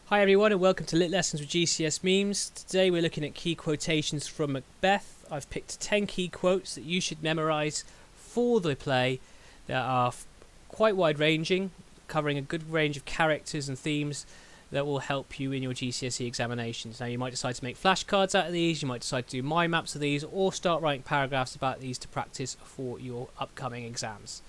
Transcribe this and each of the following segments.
Hi everyone and welcome to Lit Lessons with GCS Memes. Today we're looking at key quotations from Macbeth. I've picked 10 key quotes that you should memorise for the play that are quite wide ranging, covering a good range of characters and themes that will help you in your GCSE examinations. Now you might decide to make flashcards out of these, you might decide to do mind maps of these, or start writing paragraphs about these to practice for your upcoming exams.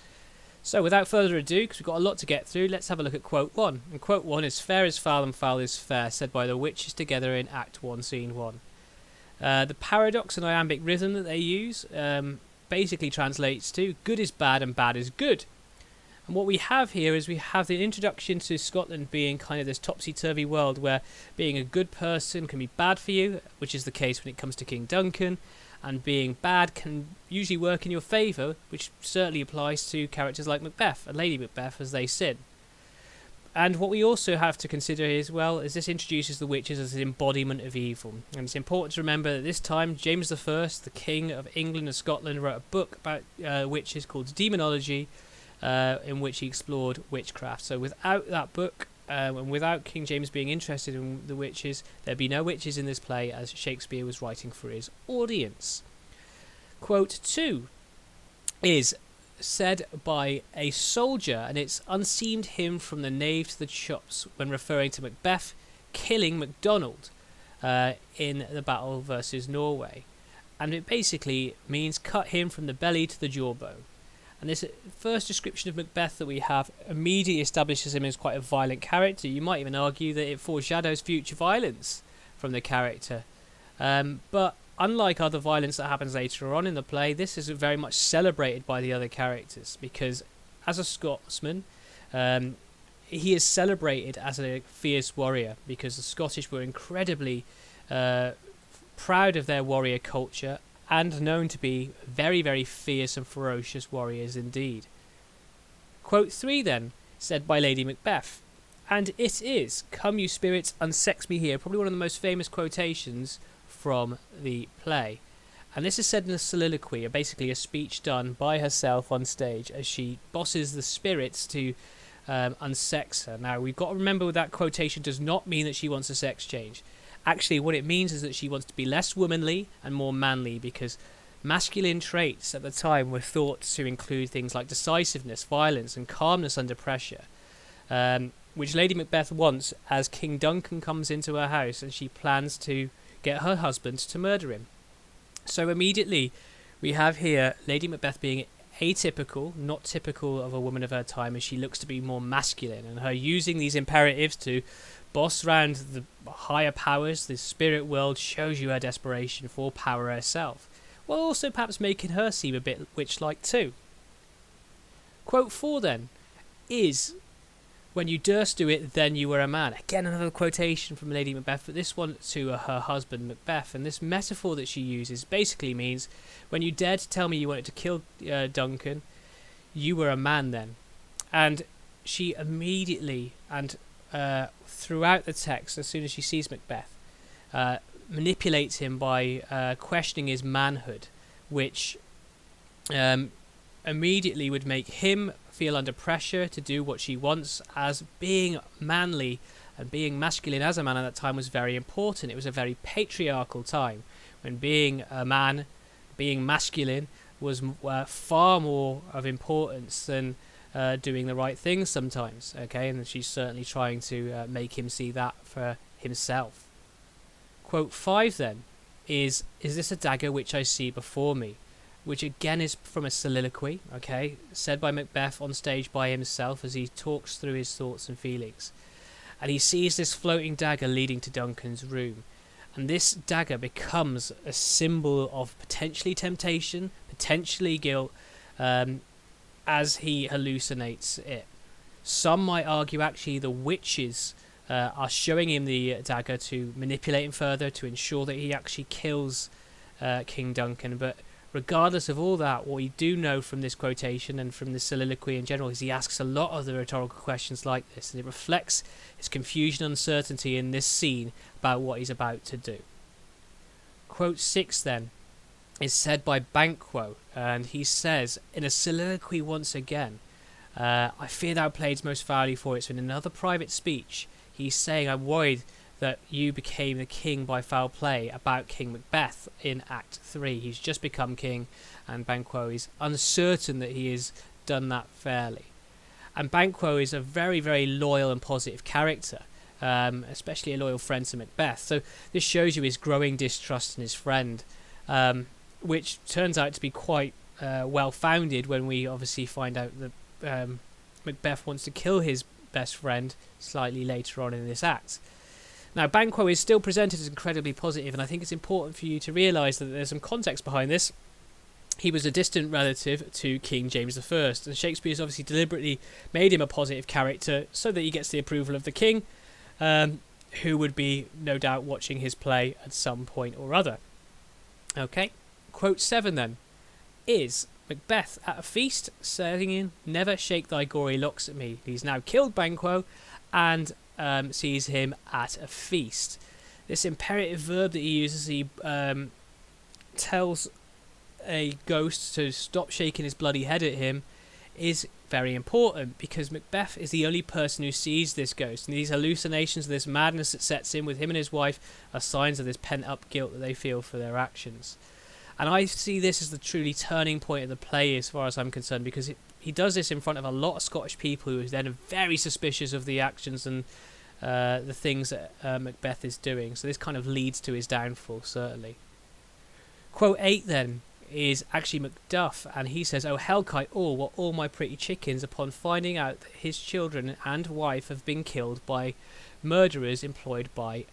So without further ado, because we've got a lot to get through, let's have a look at quote 1. And quote 1 is "Fair is foul and foul is fair," said by the witches together in Act 1, Scene 1. The paradox and iambic rhythm that they use basically translates to "good is bad and bad is good." And what we have here is we have the introduction to Scotland being kind of this topsy-turvy world where being a good person can be bad for you, which is the case when it comes to King Duncan, and being bad can usually work in your favour, which certainly applies to characters like Macbeth and Lady Macbeth as they sin. And what we also have to consider as well is this introduces the witches as an embodiment of evil. And it's important to remember that this time James I, the King of England and Scotland, wrote a book about witches called Demonology, in which he explored witchcraft. So without that book, and without King James being interested in the witches, there'd be no witches in this play as Shakespeare was writing for his audience. Quote 2 is said by a soldier, and it's "unseamed him from the nave to the chops" when referring to Macbeth killing MacDonald in the battle versus Norway. And it basically means cut him from the belly to the jawbone. And this first description of Macbeth that we have immediately establishes him as quite a violent character. You might even argue that it foreshadows future violence from the character. But unlike other violence that happens later on in the play, this is very much celebrated by the other characters, because as a Scotsman, he is celebrated as a fierce warrior, because the Scottish were incredibly proud of their warrior culture and known to be very, very fierce and ferocious warriors indeed. Quote 3 then, said by Lady Macbeth, and it is, "Come you spirits, unsex me here," probably one of the most famous quotations from the play. And this is said in a soliloquy, or basically a speech done by herself on stage as she bosses the spirits to unsex her. Now we've got to remember that quotation does not mean that she wants a sex change. Actually, what it means is that she wants to be less womanly and more manly, because masculine traits at the time were thought to include things like decisiveness, violence, and calmness under pressure, which Lady Macbeth wants as King Duncan comes into her house and she plans to get her husband to murder him. So immediately we have here Lady Macbeth being atypical, not typical of a woman of her time, as she looks to be more masculine, and her using these imperatives to boss round the higher powers, the spirit world, shows you her desperation for power herself, while also perhaps making her seem a bit witch-like too. Quote 4 then is, "When you durst do it, then you were a man." Again, another quotation from Lady Macbeth, but this one to her husband Macbeth. And this metaphor that she uses basically means, when you dared to tell me you wanted to kill Duncan, you were a man then. And she immediately, and throughout the text, as soon as she sees Macbeth, manipulates him by questioning his manhood, which immediately would make him feel under pressure to do what she wants, as being manly and being masculine as a man at that time was very important. It was a very patriarchal time when being a man, being masculine, was far more of importance than doing the right thing sometimes. Okay, and she's certainly trying to make him see that for himself. Quote 5 then is "this a dagger which I see before me?" which again is from a soliloquy, okay, said by Macbeth on stage by himself as he talks through his thoughts and feelings. And he sees this floating dagger leading to Duncan's room. And this dagger becomes a symbol of potentially temptation, potentially guilt, as he hallucinates it. Some might argue actually the witches are showing him the dagger to manipulate him further, to ensure that he actually kills King Duncan. But regardless of all that, what we do know from this quotation and from this soliloquy in general is he asks a lot of the rhetorical questions like this, and it reflects his confusion and uncertainty in this scene about what he's about to do. Quote 6 then is said by Banquo, and he says in a soliloquy once again, "I fear thou playedst most foully for it." So in another private speech, he's saying, I'm worried that you became the king by foul play, about King Macbeth in Act 3. He's just become king, and Banquo is uncertain that he has done that fairly. And Banquo is a very, very loyal and positive character, especially a loyal friend to Macbeth. So this shows you his growing distrust in his friend, which turns out to be quite well-founded when we obviously find out that Macbeth wants to kill his best friend slightly later on in this act. Now, Banquo is still presented as incredibly positive, and I think it's important for you to realise that there's some context behind this. He was a distant relative to King James I, and Shakespeare's obviously deliberately made him a positive character so that he gets the approval of the king, who would be, no doubt, watching his play at some point or other. Okay, quote 7 then, is Macbeth at a feast, saying, "Never shake thy gory locks at me." He's now killed Banquo, and sees him at a feast. This imperative verb that he uses, he tells a ghost to stop shaking his bloody head at him, is very important, because Macbeth is the only person who sees this ghost, and these hallucinations, this madness that sets in with him and his wife, are signs of this pent-up guilt that they feel for their actions. And I see this as the truly turning point of the play as far as I'm concerned, because he does this in front of a lot of Scottish people who are then very suspicious of the actions and the things that Macbeth is doing. So this kind of leads to his downfall, certainly. Quote 8 then is actually Macduff, and he says, "Oh, hellkite all, what all my pretty chickens," upon finding out that his children and wife have been killed by murderers employed by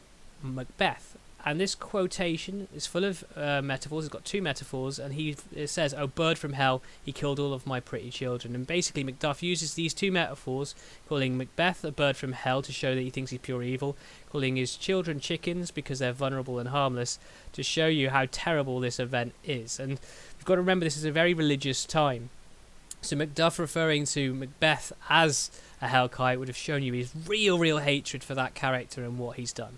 Macbeth. And this quotation is full of metaphors. It's got two metaphors, and it says, "Oh, bird from hell, he killed all of my pretty children." And basically Macduff uses these two metaphors, calling Macbeth a bird from hell to show that he thinks he's pure evil, calling his children chickens because they're vulnerable and harmless, to show you how terrible this event is. And you've got to remember, this is a very religious time. So Macduff referring to Macbeth as a hellkite would have shown you his real hatred for that character and what he's done.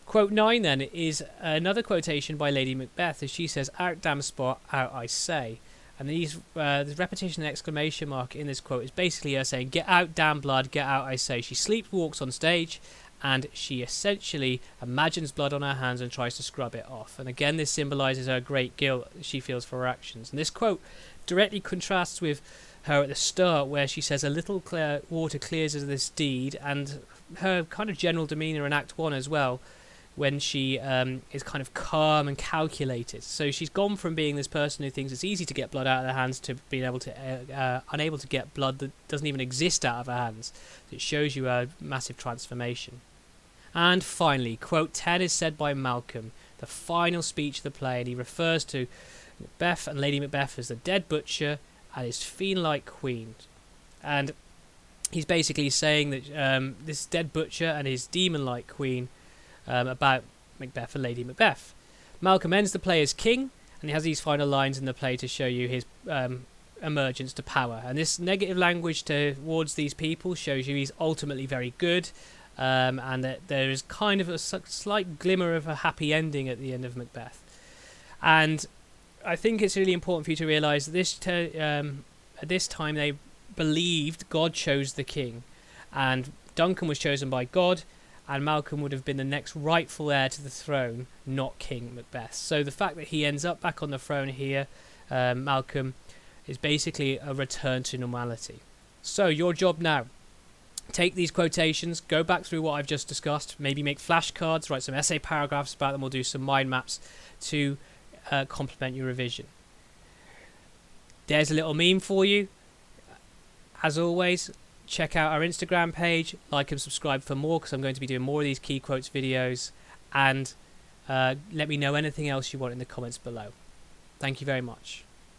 Quote 9 then is another quotation by Lady Macbeth, as she says, "Out damn spot, out I say." And the repetition and exclamation mark in this quote is basically her saying, "Get out damn blood, get out I say." She sleepwalks on stage, and she essentially imagines blood on her hands and tries to scrub it off. And again, this symbolises her great guilt she feels for her actions. And this quote directly contrasts with her at the start, where she says, "A little water clears of this deed," and her kind of general demeanour in Act 1 as well, when she is kind of calm and calculated. So she's gone from being this person who thinks it's easy to get blood out of their hands to being able to unable to get blood that doesn't even exist out of her hands. It shows you a massive transformation. And finally, quote 10 is said by Malcolm, the final speech of the play, and he refers to Macbeth and Lady Macbeth as the dead butcher and his fiend-like queen. And he's basically saying that this dead butcher and his demon-like queen, about Macbeth and Lady Macbeth. Malcolm ends the play as king, and he has these final lines in the play to show you his emergence to power. And this negative language towards these people shows you he's ultimately very good, and that there is kind of a slight glimmer of a happy ending at the end of Macbeth. And I think it's really important for you to realise that at this time they believed God chose the king, and Duncan was chosen by God, and Malcolm would have been the next rightful heir to the throne, not King Macbeth. So the fact that he ends up back on the throne here, Malcolm, is basically a return to normality. So your job now, take these quotations, go back through what I've just discussed, maybe make flashcards, write some essay paragraphs about them, or do some mind maps to complement your revision. There's a little meme for you. As always, check out our Instagram page, like and subscribe for more, because I'm going to be doing more of these key quotes videos, and let me know anything else you want in the comments below. Thank you very much.